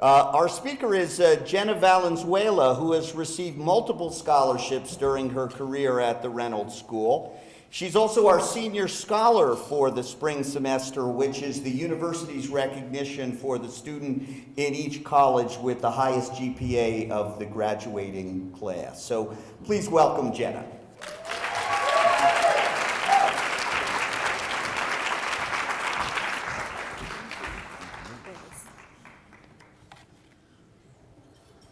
Our speaker is Jena Valenzuela, who has received multiple scholarships during her career at the Reynolds School. She's also our senior scholar for the spring semester, which is the university's recognition for the student in each college with the highest GPA of the graduating class. So please welcome Jena.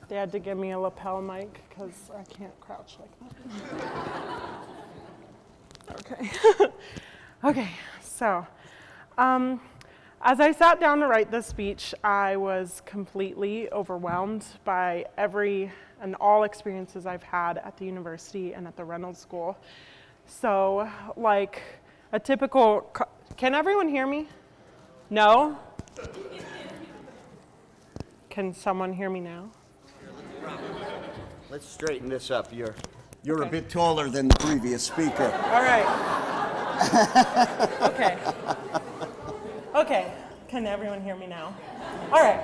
Dad to give me a lapel mic because I can't crouch like that. Okay. Okay, so as I sat down to write this speech, I was completely overwhelmed by every and all experiences I've had at the university and at the Reynolds School. So, like a typical, can everyone hear me? No? Can someone hear me now? Let's straighten this up. You're okay. A bit taller than the previous speaker. All right. Okay. Okay. Can everyone hear me now? All right.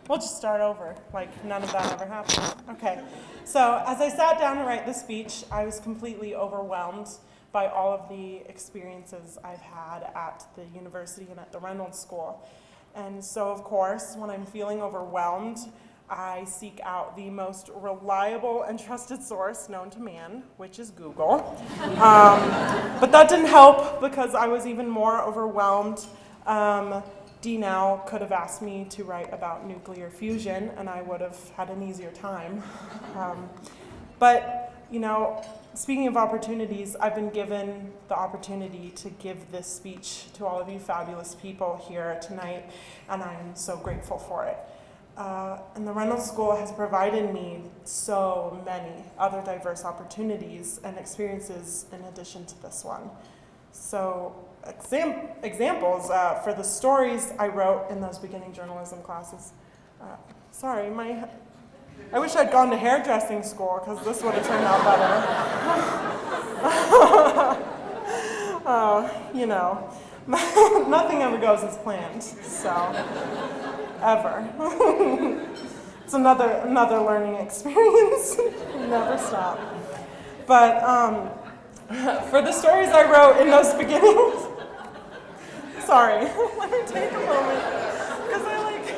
We'll just start over, like none of that ever happened. Okay. So as I sat down to write the speech, I was completely overwhelmed by all of the experiences I've had at the university and at the Reynolds School. And so, of course, when I'm feeling overwhelmed, I seek out the most reliable and trusted source known to man, which is Google. But that didn't help because I was even more overwhelmed. D now could have asked me to write about nuclear fusion, and I would have had an easier time. But, you know, speaking of opportunities, I've been given the opportunity to give this speech to all of you fabulous people here tonight, and I'm so grateful for it. And the Reynolds School has provided me so many other diverse opportunities and experiences in addition to this one. So examples for the stories I wrote in those beginning journalism classes. Sorry, I wish I'd gone to hairdressing school because this would have turned out better. You know, nothing ever goes as planned, so. Ever. It's another learning experience. Never stop. But for the stories I wrote in those beginnings, sorry, let me take a moment, because I like,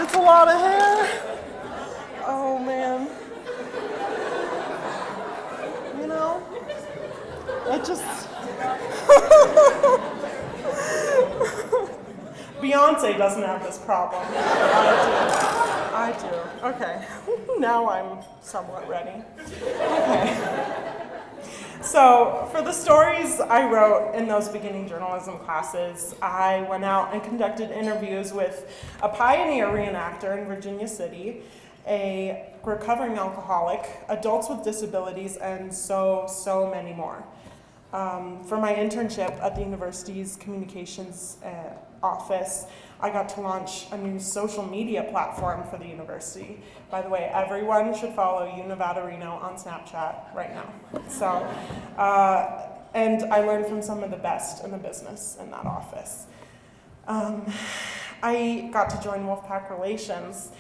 it's a lot of hair. Oh man. You know, it just, Beyonce doesn't have this problem. I do. Okay. Now I'm somewhat ready. Okay. So for the stories I wrote in those beginning journalism classes, I went out and conducted interviews with a pioneer reenactor in Virginia City, a recovering alcoholic, adults with disabilities, and so many more. For my internship at the university's communications office, I got to launch a new social media platform for the university. By the way, everyone should follow Univatorino on Snapchat right now. So, and I learned from some of the best in the business in that office. I got to join Wolfpack Relations,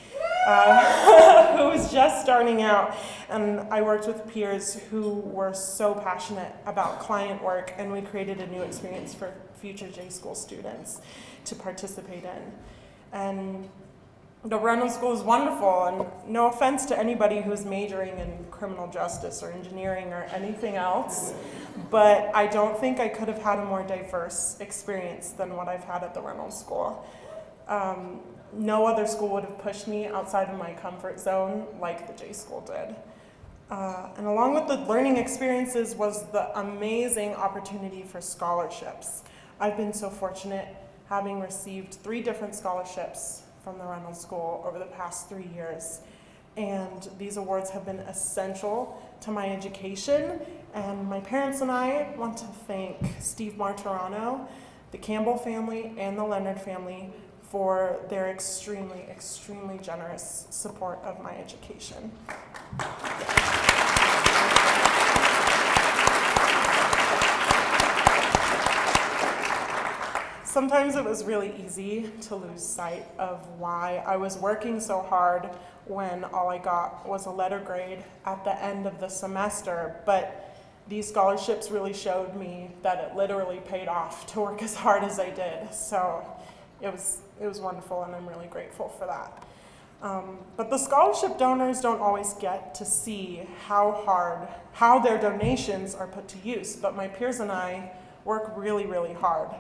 who was just starting out, and I worked with peers who were so passionate about client work, and we created a new experience for future J School students to participate in. And the Reynolds School is wonderful, and no offense to anybody who's majoring in criminal justice or engineering or anything else, but I don't think I could have had a more diverse experience than what I've had at the Reynolds School. No other school would have pushed me outside of my comfort zone like the J School did. And along with the learning experiences was the amazing opportunity for scholarships. I've been so fortunate having received 3 different scholarships from the Reynolds School over the past 3 years. And these awards have been essential to my education. And my parents and I want to thank Steve Martorano, the Campbell family, and the Leonard family for their extremely, extremely generous support of my education. Sometimes it was really easy to lose sight of why I was working so hard when all I got was a letter grade at the end of the semester, but these scholarships really showed me that it literally paid off to work as hard as I did. So it was wonderful, and I'm really grateful for that. But the scholarship donors don't always get to see how their donations are put to use, but my peers and I work really, really hard.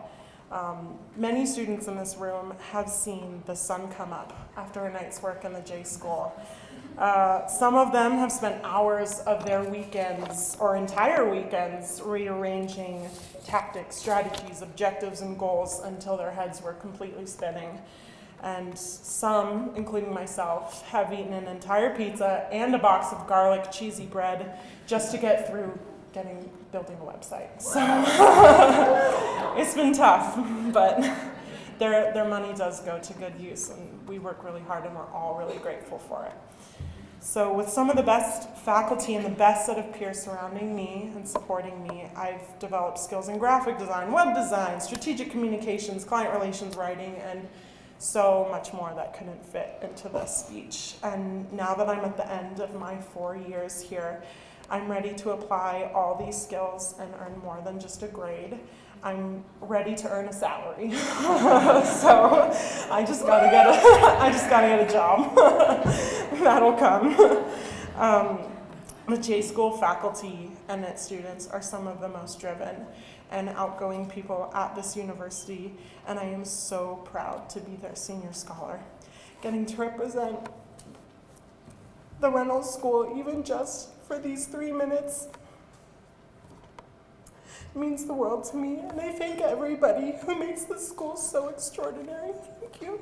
Many students in this room have seen the sun come up after a night's work in the J School. Some of them have spent hours of their weekends or entire weekends rearranging tactics, strategies, objectives, and goals until their heads were completely spinning. And some, including myself, have eaten an entire pizza and a box of garlic cheesy bread just to get through building a website. So it's been tough, but their money does go to good use, and we work really hard, and we're all really grateful for it. So with some of the best faculty and the best set of peers surrounding me and supporting me, I've developed skills in graphic design, web design, strategic communications, client relations writing, and so much more that couldn't fit into this speech. And now that I'm at the end of my 4 years here, I'm ready to apply all these skills and earn more than just a grade. I'm ready to earn a salary. So I just gotta get a job. That'll come. The J School faculty and its students are some of the most driven and outgoing people at this university, and I am so proud to be their senior scholar. Getting to represent the Reynolds School, even just for these 3 minutes, means the world to me, and I thank everybody who makes this school so extraordinary. Thank you.